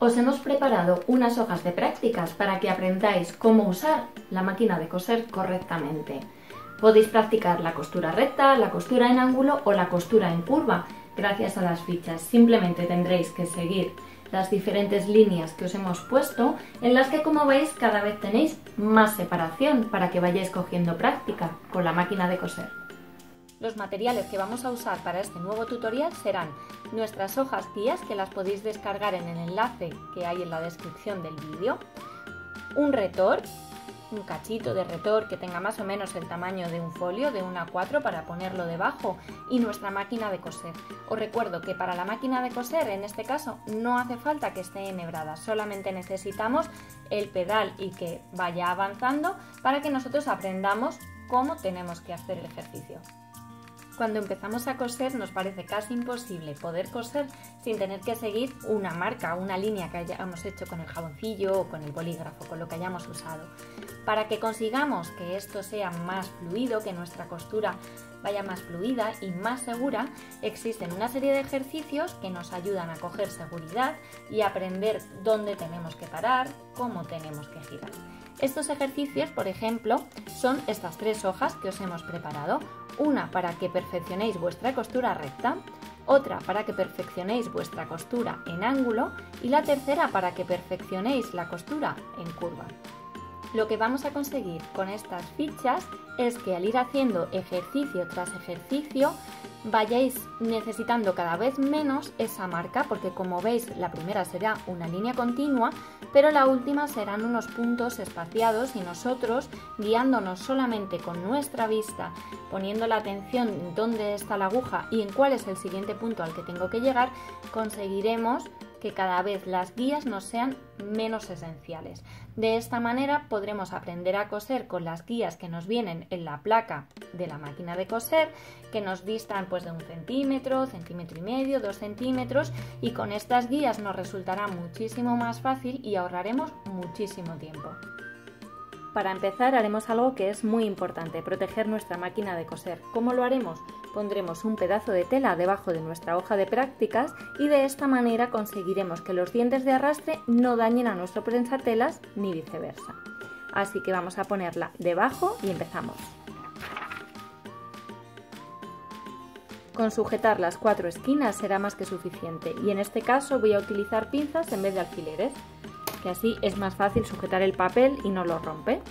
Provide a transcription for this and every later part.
Os hemos preparado unas hojas de prácticas para que aprendáis cómo usar la máquina de coser correctamente. Podéis practicar la costura recta, la costura en ángulo o la costura en curva gracias a las fichas. Simplemente tendréis que seguir las diferentes líneas que os hemos puesto, en las que, como veis, cada vez tenéis más separación para que vayáis cogiendo práctica con la máquina de coser. Los materiales que vamos a usar para este nuevo tutorial serán nuestras hojas guías, que las podéis descargar en el enlace que hay en la descripción del vídeo, un retor, un cachito de retor que tenga más o menos el tamaño de un folio de 1:4 para ponerlo debajo, y nuestra máquina de coser. Os recuerdo que para la máquina de coser, en este caso, no hace falta que esté enhebrada, solamente necesitamos el pedal y que vaya avanzando para que nosotros aprendamos cómo tenemos que hacer el ejercicio. Cuando empezamos a coser nos parece casi imposible poder coser sin tener que seguir una marca, una línea que hayamos hecho con el jaboncillo o con el bolígrafo, con lo que hayamos usado. Para que consigamos que esto sea más fluido, que nuestra costura vaya más fluida y más segura, existen una serie de ejercicios que nos ayudan a coger seguridad y aprender dónde tenemos que parar, cómo tenemos que girar. Estos ejercicios, por ejemplo, son estas 3 hojas que os hemos preparado. Una para que perfeccionéis vuestra costura recta, otra para que perfeccionéis vuestra costura en ángulo y la tercera para que perfeccionéis la costura en curva. Lo que vamos a conseguir con estas fichas es que al ir haciendo ejercicio tras ejercicio vayáis necesitando cada vez menos esa marca, porque como veis la primera será una línea continua, pero la última serán unos puntos espaciados, y nosotros, guiándonos solamente con nuestra vista, poniendo la atención en dónde está la aguja y en cuál es el siguiente punto al que tengo que llegar, conseguiremos que cada vez las guías nos sean menos esenciales. De esta manera podremos aprender a coser con las guías que nos vienen en la placa de la máquina de coser, que nos distan pues de 1 centímetro, centímetro y medio, 2 centímetros, y con estas guías nos resultará muchísimo más fácil y ahorraremos muchísimo tiempo. Para empezar haremos algo que es muy importante: proteger nuestra máquina de coser. ¿Cómo lo haremos? Pondremos un pedazo de tela debajo de nuestra hoja de prácticas y de esta manera conseguiremos que los dientes de arrastre no dañen a nuestro prensatelas ni viceversa. Así que vamos a ponerla debajo y empezamos. Con sujetar las 4 esquinas será más que suficiente, y en este caso voy a utilizar pinzas en vez de alfileres, que así es más fácil sujetar el papel y no lo rompe.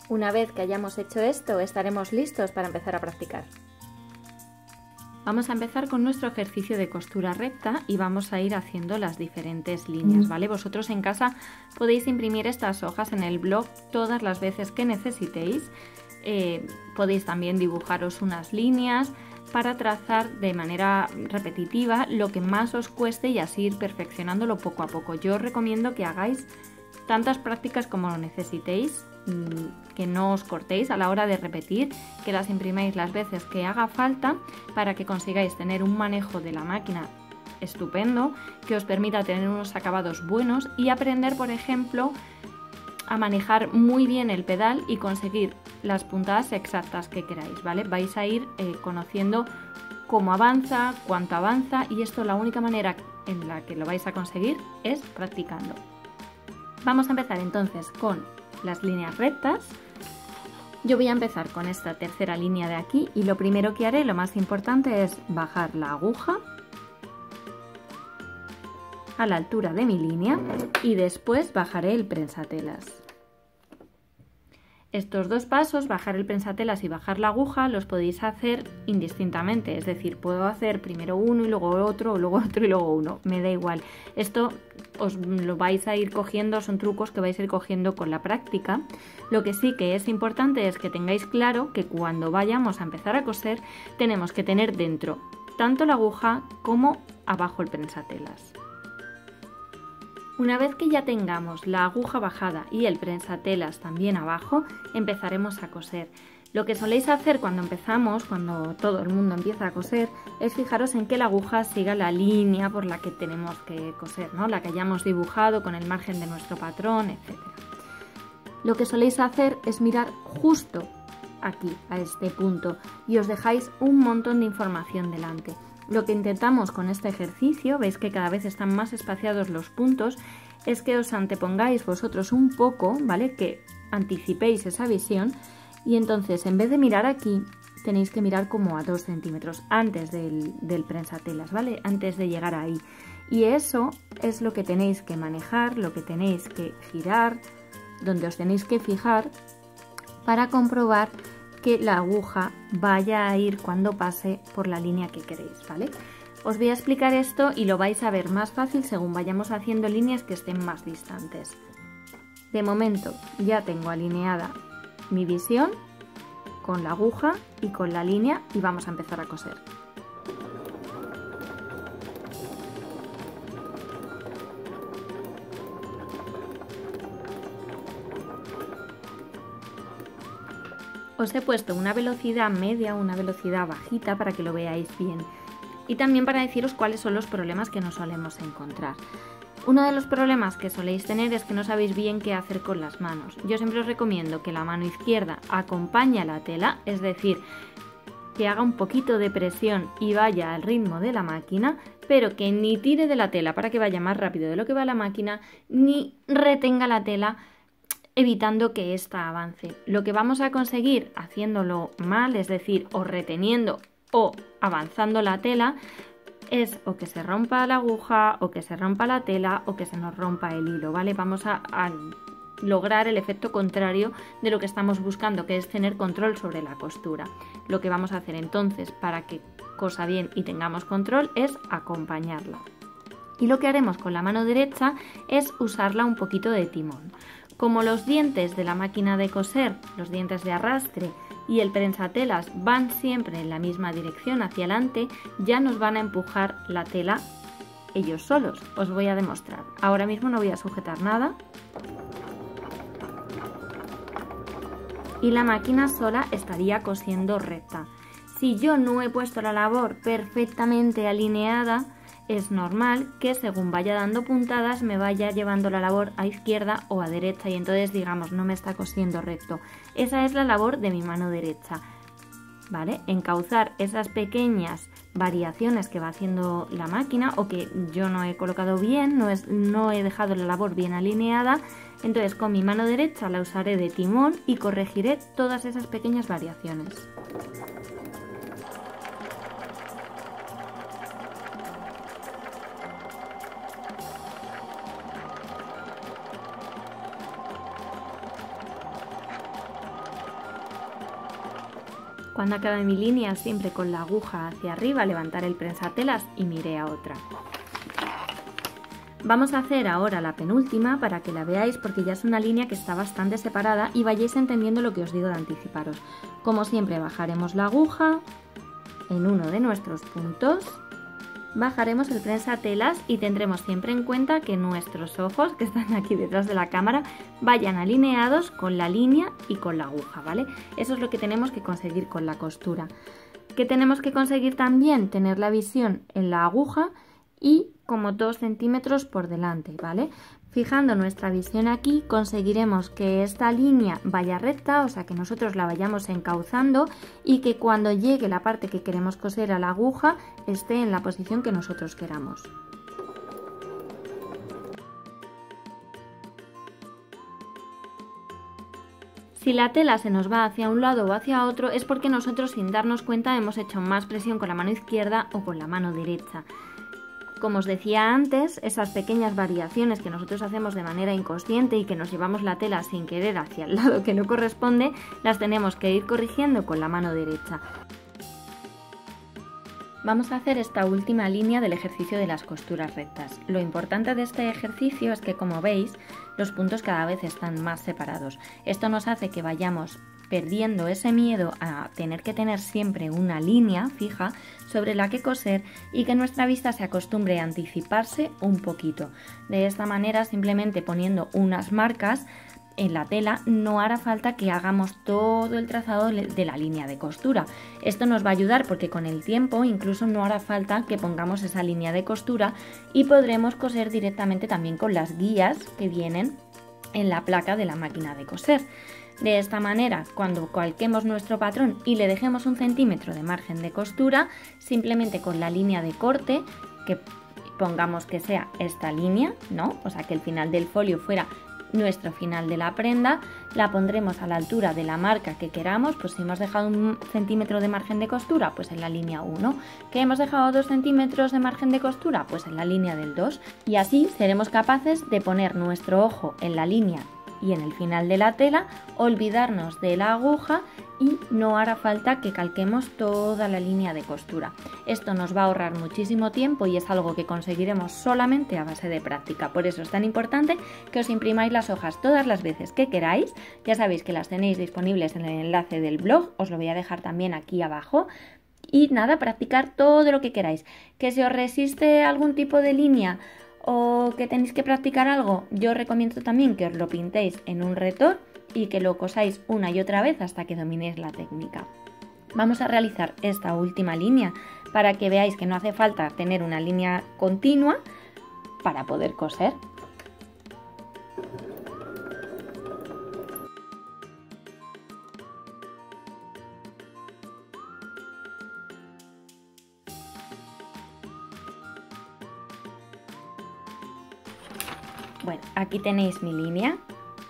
Una vez que hayamos hecho esto, estaremos listos para empezar a practicar. Vamos a empezar con nuestro ejercicio de costura recta y vamos a ir haciendo las diferentes líneas, ¿vale? Vosotros en casa podéis imprimir estas hojas en el blog todas las veces que necesitéis. Podéis también dibujaros unas líneas para trazar de manera repetitiva lo que más os cueste y así ir perfeccionándolo poco a poco. Yo os recomiendo que hagáis tantas prácticas como lo necesitéis, que no os cortéis a la hora de repetir, que las imprimáis las veces que haga falta para que consigáis tener un manejo de la máquina estupendo, que os permita tener unos acabados buenos y aprender, por ejemplo, a manejar muy bien el pedal y conseguir las puntadas exactas que queráis, ¿vale? Vais a ir conociendo cómo avanza, cuánto avanza, y esto, la única manera en la que lo vais a conseguir es practicando. Vamos a empezar entonces con las líneas rectas. Yo voy a empezar con esta tercera línea de aquí y lo primero que haré, lo más importante, es bajar la aguja a la altura de mi línea y después bajaré el prensatelas. Estos 2 pasos, bajar el prensatelas y bajar la aguja, los podéis hacer indistintamente, es decir, puedo hacer primero uno y luego otro, o luego otro y luego uno, me da igual. Esto os lo vais a ir cogiendo, son trucos que vais a ir cogiendo con la práctica. Lo que sí que es importante es que tengáis claro que cuando vayamos a empezar a coser tenemos que tener dentro tanto la aguja como abajo el prensatelas. Una vez que ya tengamos la aguja bajada y el prensatelas también abajo, empezaremos a coser. Lo que soléis hacer cuando empezamos, cuando todo el mundo empieza a coser, es fijaros en que la aguja siga la línea por la que tenemos que coser, ¿no? La que hayamos dibujado con el margen de nuestro patrón, etc. lo que soléis hacer es mirar justo aquí, a este punto, y os dejáis un montón de información delante. Lo que intentamos con este ejercicio, veis que cada vez están más espaciados los puntos, es que os antepongáis vosotros un poco, ¿vale? Que anticipéis esa visión y entonces en vez de mirar aquí, tenéis que mirar como a 2 centímetros antes del prensatelas, ¿vale? Antes de llegar ahí. Y eso es lo que tenéis que manejar, lo que tenéis que girar, donde os tenéis que fijar para comprobar que la aguja vaya a ir cuando pase por la línea que queréis, ¿vale? Os voy a explicar esto y lo vais a ver más fácil según vayamos haciendo líneas que estén más distantes. De momento ya tengo alineada mi visión con la aguja y con la línea y vamos a empezar a coser. Os he puesto una velocidad media, una velocidad bajita para que lo veáis bien y también para deciros cuáles son los problemas que nos solemos encontrar. Uno de los problemas que soléis tener es que no sabéis bien qué hacer con las manos. Yo siempre os recomiendo que la mano izquierda acompañe a la tela, es decir, que haga un poquito de presión y vaya al ritmo de la máquina, pero que ni tire de la tela para que vaya más rápido de lo que va la máquina, ni retenga la tela evitando que ésta avance. Lo que vamos a conseguir haciéndolo mal, es decir, o reteniendo o avanzando la tela, es o que se rompa la aguja, o que se rompa la tela, o que se nos rompa el hilo, ¿vale? Vamos a lograr el efecto contrario de lo que estamos buscando, que es tener control sobre la costura. Lo que vamos a hacer entonces para que cosa bien y tengamos control es acompañarla. Y lo que haremos con la mano derecha es usarla un poquito de timón. Como los dientes de la máquina de coser, los dientes de arrastre y el prensatelas van siempre en la misma dirección hacia adelante, ya nos van a empujar la tela ellos solos. Os voy a demostrar. Ahora mismo no voy a sujetar nada. Y la máquina sola estaría cosiendo recta. Si yo no he puesto la labor perfectamente alineada, es normal que según vaya dando puntadas me vaya llevando la labor a izquierda o a derecha y entonces digamos no me está cosiendo recto. Esa es la labor de mi mano derecha, ¿vale? Encauzar esas pequeñas variaciones que va haciendo la máquina o que yo no he colocado bien, no he dejado la labor bien alineada, entonces con mi mano derecha la usaré de timón y corregiré todas esas pequeñas variaciones. Cuando acabe mi línea, siempre con la aguja hacia arriba, levantaré el prensatelas y miré a otra. Vamos a hacer ahora la penúltima para que la veáis porque ya es una línea que está bastante separada y vayáis entendiendo lo que os digo de anticiparos. Como siempre bajaremos la aguja en uno de nuestros puntos, bajaremos el prensatelas y tendremos siempre en cuenta que nuestros ojos, que están aquí detrás de la cámara, vayan alineados con la línea y con la aguja, ¿vale? Eso es lo que tenemos que conseguir con la costura. ¿Qué tenemos que conseguir también? Tener la visión en la aguja y como 2 centímetros por delante, ¿vale? Fijando nuestra visión aquí conseguiremos que esta línea vaya recta, o sea que nosotros la vayamos encauzando y que cuando llegue la parte que queremos coser a la aguja esté en la posición que nosotros queramos. Si la tela se nos va hacia un lado o hacia otro es porque nosotros sin darnos cuenta hemos hecho más presión con la mano izquierda o con la mano derecha. Como os decía antes, esas pequeñas variaciones que nosotros hacemos de manera inconsciente y que nos llevamos la tela sin querer hacia el lado que no corresponde, las tenemos que ir corrigiendo con la mano derecha. Vamos a hacer esta última línea del ejercicio de las costuras rectas. Lo importante de este ejercicio es que, como veis, los puntos cada vez están más separados. Esto nos hace que vayamos perdiendo ese miedo a tener que tener siempre una línea fija sobre la que coser y que nuestra vista se acostumbre a anticiparse un poquito. De esta manera, simplemente poniendo unas marcas en la tela, no hará falta que hagamos todo el trazado de la línea de costura. Esto nos va a ayudar porque con el tiempo incluso no hará falta que pongamos esa línea de costura y podremos coser directamente también con las guías que vienen en la placa de la máquina de coser. De esta manera, cuando calquemos nuestro patrón y le dejemos 1 centímetro de margen de costura, simplemente con la línea de corte, que pongamos que sea esta línea, ¿no? O sea, que el final del folio fuera nuestro final de la prenda, la pondremos a la altura de la marca que queramos. Pues si hemos dejado 1 centímetro de margen de costura, pues en la línea 1, que hemos dejado 2 centímetros de margen de costura, pues en la línea del 2, y así seremos capaces de poner nuestro ojo en la línea y en el final de la tela, olvidarnos de la aguja y no hará falta que calquemos toda la línea de costura. Esto nos va a ahorrar muchísimo tiempo y es algo que conseguiremos solamente a base de práctica. Por eso es tan importante que os imprimáis las hojas todas las veces que queráis. Ya sabéis que las tenéis disponibles en el enlace del blog, os lo voy a dejar también aquí abajo. Y nada, practicar todo lo que queráis. Que si os resiste algún tipo de línea o que tenéis que practicar algo, yo os recomiendo también que os lo pintéis en un retor y que lo cosáis una y otra vez hasta que dominéis la técnica. Vamos a realizar esta última línea para que veáis que no hace falta tener una línea continua para poder coser. Bueno, aquí tenéis mi línea,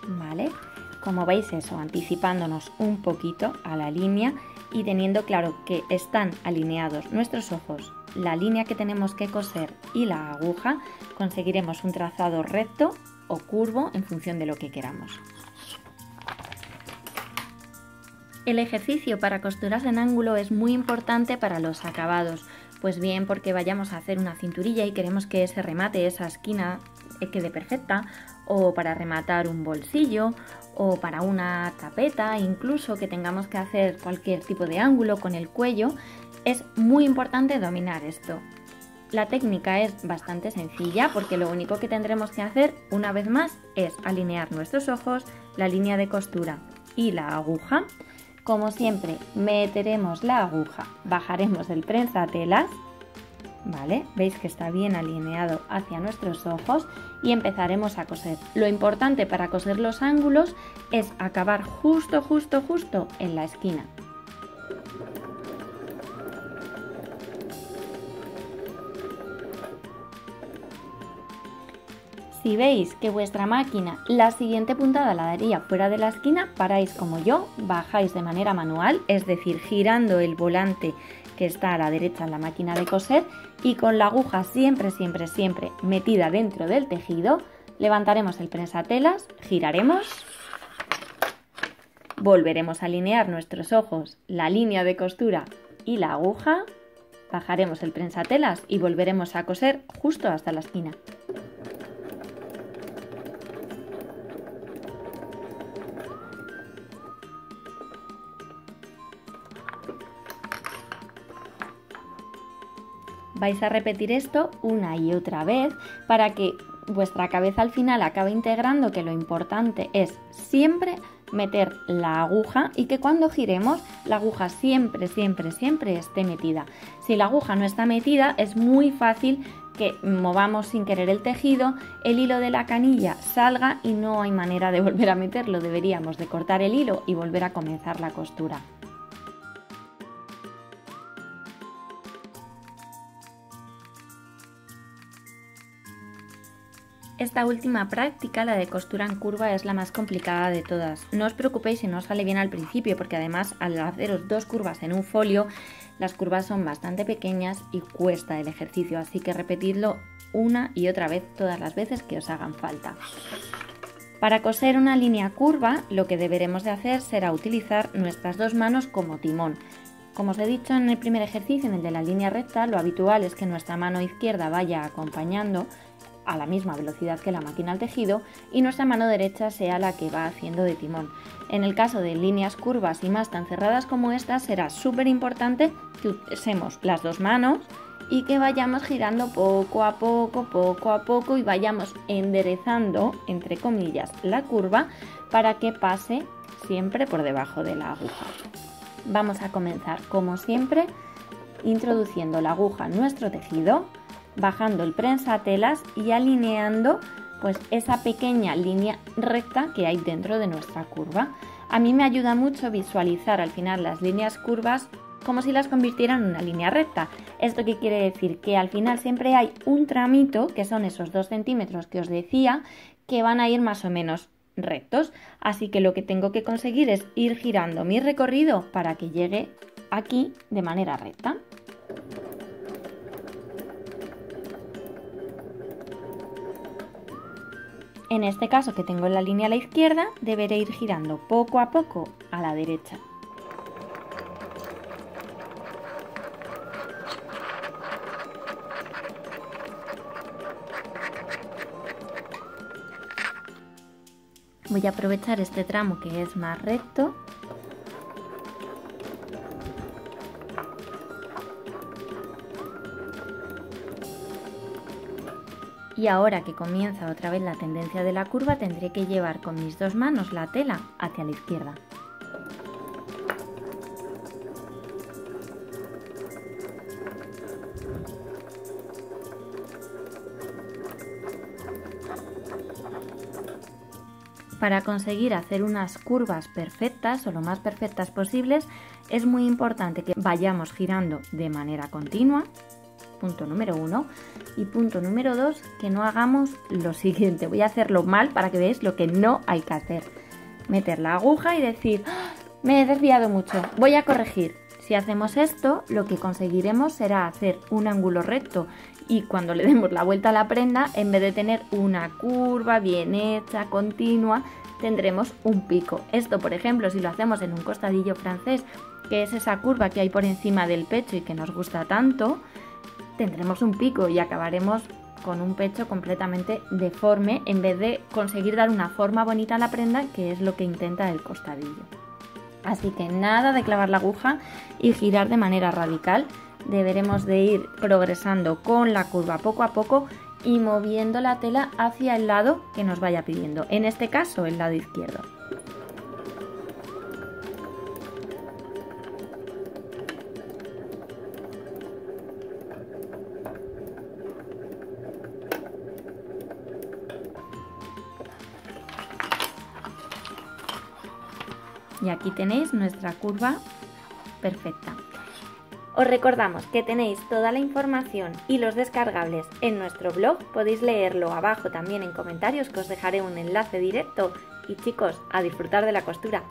¿vale? Como veis, eso, anticipándonos un poquito a la línea y teniendo claro que están alineados nuestros ojos, la línea que tenemos que coser y la aguja, conseguiremos un trazado recto o curvo en función de lo que queramos. El ejercicio para costuras en ángulo es muy importante para los acabados, pues bien porque vayamos a hacer una cinturilla y queremos que ese remate, esa esquina, quede perfecta, o para rematar un bolsillo, o para una tapeta, incluso que tengamos que hacer cualquier tipo de ángulo con el cuello, es muy importante dominar esto. La técnica es bastante sencilla porque lo único que tendremos que hacer una vez más es alinear nuestros ojos, la línea de costura y la aguja. Como siempre, meteremos la aguja, bajaremos el prensatelas, ¿vale? Veis que está bien alineado hacia nuestros ojos y empezaremos a coser. Lo importante para coser los ángulos es acabar justo en la esquina. Si veis que vuestra máquina la siguiente puntada la daría fuera de la esquina, paráis como yo, bajáis de manera manual, es decir, girando el volante que está a la derecha en la máquina de coser y con la aguja siempre metida dentro del tejido, levantaremos el prensatelas, giraremos, volveremos a alinear nuestros ojos, la línea de costura y la aguja, bajaremos el prensatelas y volveremos a coser justo hasta la esquina. Vais a repetir esto una y otra vez para que vuestra cabeza al final acabe integrando que lo importante es siempre meter la aguja y que cuando giremos la aguja siempre esté metida. Si la aguja no está metida es muy fácil que movamos sin querer el tejido, el hilo de la canilla salga y no hay manera de volver a meterlo. Deberíamos de cortar el hilo y volver a comenzar la costura. Esta última práctica, la de costura en curva, es la más complicada de todas. No os preocupéis si no os sale bien al principio, porque además al haceros 2 curvas en un folio, las curvas son bastante pequeñas y cuesta el ejercicio, así que repetidlo una y otra vez todas las veces que os hagan falta. Para coser una línea curva, lo que deberemos de hacer será utilizar nuestras 2 manos como timón. Como os he dicho en el primer ejercicio, en el de la línea recta, lo habitual es que nuestra mano izquierda vaya acompañando a la misma velocidad que la máquina al tejido y nuestra mano derecha sea la que va haciendo de timón. En el caso de líneas curvas y más tan cerradas como estas, será súper importante que usemos las 2 manos y que vayamos girando poco a poco y vayamos enderezando, entre comillas, la curva para que pase siempre por debajo de la aguja. Vamos a comenzar como siempre introduciendo la aguja en nuestro tejido, bajando el prensatelas y alineando pues esa pequeña línea recta que hay dentro de nuestra curva. A mí me ayuda mucho visualizar al final las líneas curvas como si las convirtiera en una línea recta. ¿Esto qué quiere decir? Que al final siempre hay un tramito, que son esos 2 centímetros que os decía, que van a ir más o menos rectos. Así que lo que tengo que conseguir es ir girando mi recorrido para que llegue aquí de manera recta. En este caso, que tengo la línea a la izquierda, deberé ir girando poco a poco a la derecha. Voy a aprovechar este tramo que es más recto . Y ahora que comienza otra vez la tendencia de la curva, tendré que llevar con mis 2 manos la tela hacia la izquierda. Para conseguir hacer unas curvas perfectas o lo más perfectas posibles, es muy importante que vayamos girando de manera continua. Punto número 1. Y punto número 2, que no hagamos lo siguiente. Voy a hacerlo mal para que veáis lo que no hay que hacer. Meter la aguja y decir, ¡ah! Me he desviado mucho, voy a corregir. Si hacemos esto, lo que conseguiremos será hacer un ángulo recto y cuando le demos la vuelta a la prenda, en vez de tener una curva bien hecha, continua, tendremos un pico. Esto, por ejemplo, si lo hacemos en un costadillo francés, que es esa curva que hay por encima del pecho y que nos gusta tanto, tendremos un pico y acabaremos con un pecho completamente deforme en vez de conseguir dar una forma bonita a la prenda, que es lo que intenta el costadillo. Así que nada de clavar la aguja y girar de manera radical. Deberemos de ir progresando con la curva poco a poco y moviendo la tela hacia el lado que nos vaya pidiendo, en este caso el lado izquierdo. Y aquí tenéis nuestra curva perfecta. Os recordamos que tenéis toda la información y los descargables en nuestro blog. Podéis leerlo abajo también en comentarios, que os dejaré un enlace directo. Y chicos, a disfrutar de la costura.